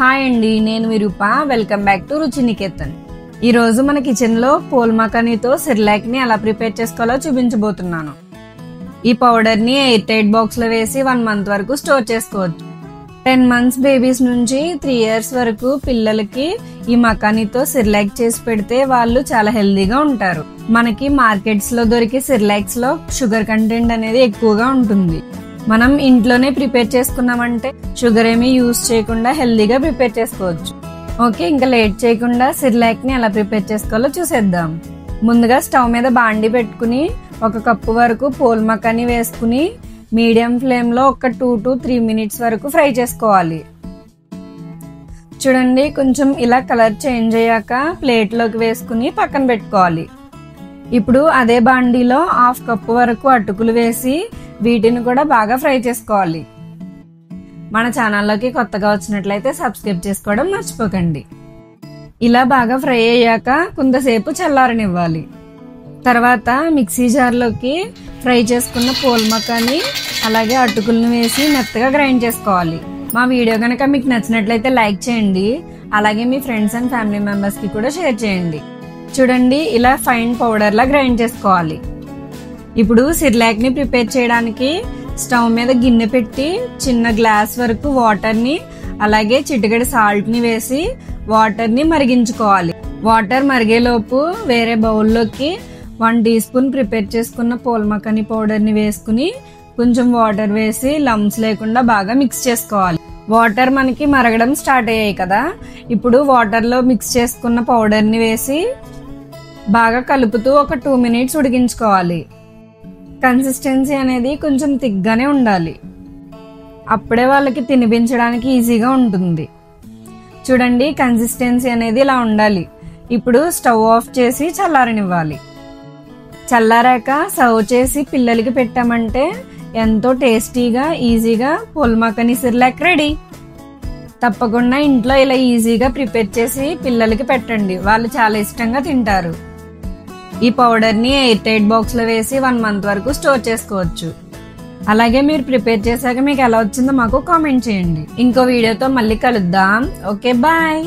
Hi అండి, నేను మీ రూప. Welcome back to రుచి నికేతన్. ఈ రోజు మన కిచెన్ లో పోల్ మకానీతో సిర్లాక్ ని ఎలా ప్రిపేర్ చేసుకోవాలో చూపించబోతున్నాను. ఈ పౌడర్ ని ఎయిర్ టైట్ బాక్స్ లో వేసి 1 మంత్ వరకు స్టోర్ చేసుకోవచ్చు. 10 మంత్స్ బేబీస్ నుంచి 3 ఇయర్స్ వరకు పిల్లలకి ఈ మకానీతో సిర్లాక్ చేసి పెడితే వాళ్ళు చాలా హెల్దీగా ఉంటారు. మనకి మార్కెట్స్ లో దొరికే సిర్లాక్స్ లో షుగర్ కంటెంట్ అనేది ఎక్కువగా ఉంటుంది. మనం ఇంట్లోనే ప్రిపేర్ చేసుకున్నామంటే షుగర్ ఏమీ యూజ్ చేయకుండా హెల్దీగా ప్రిపేర్ చేసుకోవచ్చు. ఓకే, ఇంకా లేట్ చేయకుండా సిర్లాక్ ని ఎలా ప్రిపేర్ చేసుకోవాలో చూసేద్దాం. ముందుగా స్టవ్ మీద బాండి పెట్టుకుని 1 కప్పు వరకు పోల్ మకానీ వేసుకుని మీడియం ఫ్లేమ్ లో ఒక 2 to 3 మినిట్స్ వరకు ఫ్రై చేసుకోవాలి. చూడండి, కొంచెం ఇలా కలర్ చేంజ్ అయ్యాక ప్లేట్ లోకి వేసుకుని పక్కన పెట్టుకోవాలి. ఇప్పుడు అదే బాండీలో 1/2 కప్పు వరకు అటుకులు వేసి వీటిని కూడా బాగా ఫ్రై చేసుకోవాలి. మన ఛానల్లోకి కొత్తగా వచ్చినట్లయితే సబ్స్క్రైబ్ చేసుకోవడం మర్చిపోకండి. ఇలా బాగా ఫ్రై అయ్యాక కొంతసేపు చల్లారనివ్వాలి. తర్వాత మిక్సీ జార్లోకి ఫ్రై చేసుకున్న పోల్ మకానీ అలాగే అటుకులను వేసి మెత్తగా గ్రైండ్ చేసుకోవాలి. మా వీడియో కనుక మీకు నచ్చినట్లయితే లైక్ చేయండి. అలాగే మీ ఫ్రెండ్స్ అండ్ ఫ్యామిలీ మెంబర్స్ కి కూడా షేర్ చేయండి. చూడండి, ఇలా ఫైన్ పౌడర్ లా గ్రైండ్ చేసుకోవాలి. ఇప్పుడు సిర్లాక్ ని ప్రిపేర్ చేయడానికి స్టవ్ మీద గిన్నె పెట్టి చిన్న గ్లాస్ వరకు వాటర్ ని అలాగే చిటికెడు సాల్ట్ ని వేసి వాటర్ ని మరిగించుకోవాలి. వాటర్ మరిగేలోపు వేరే బౌల్లోకి 1 టీ స్పూన్ ప్రిపేర్ చేసుకున్న పోల్ మకానీ పౌడర్ ని వేసుకుని కొంచెం వాటర్ వేసి లమ్స్ లేకుండా బాగా మిక్స్ చేసుకోవాలి. వాటర్ మనకి మరగడం స్టార్ట్ అయ్యాయి కదా, ఇప్పుడు వాటర్ లో మిక్స్ చేసుకున్న పౌడర్ ని వేసి బాగా కలుపుతూ ఒక 2 మినిట్స్ ఉడికించుకోవాలి. కన్సిస్టెన్సీ అనేది కొంచెం థిక్గానే ఉండాలి. అప్పుడే వాళ్ళకి తినిపించడానికి ఈజీగా ఉంటుంది. చూడండి, కన్సిస్టెన్సీ అనేది ఇలా ఉండాలి. ఇప్పుడు స్టవ్ ఆఫ్ చేసి చల్లారనివ్వాలి. చల్లారాక సర్వ్ చేసి పిల్లలకి పెట్టామంటే ఎంతో టేస్టీగా ఈజీగా పోల్ మకానీ సిర్లాక్ రెడీ. తప్పకుండా ఇంట్లో ఇలా ఈజీగా ప్రిపేర్ చేసి పిల్లలకి పెట్టండి, వాళ్ళు చాలా ఇష్టంగా తింటారు. ఈ పౌడర్ ని ఎయిర్ టైట్ బాక్స్ లో వేసి 1 మంత్ వరకు స్టోర్ చేసుకోవచ్చు. అలాగే మీరు ప్రిపేర్ చేశాక మీకు ఎలా వచ్చిందో మాకు కామెంట్ చేయండి. ఇంకో వీడియోతో మళ్ళీ కలుద్దాం. Okay, bye.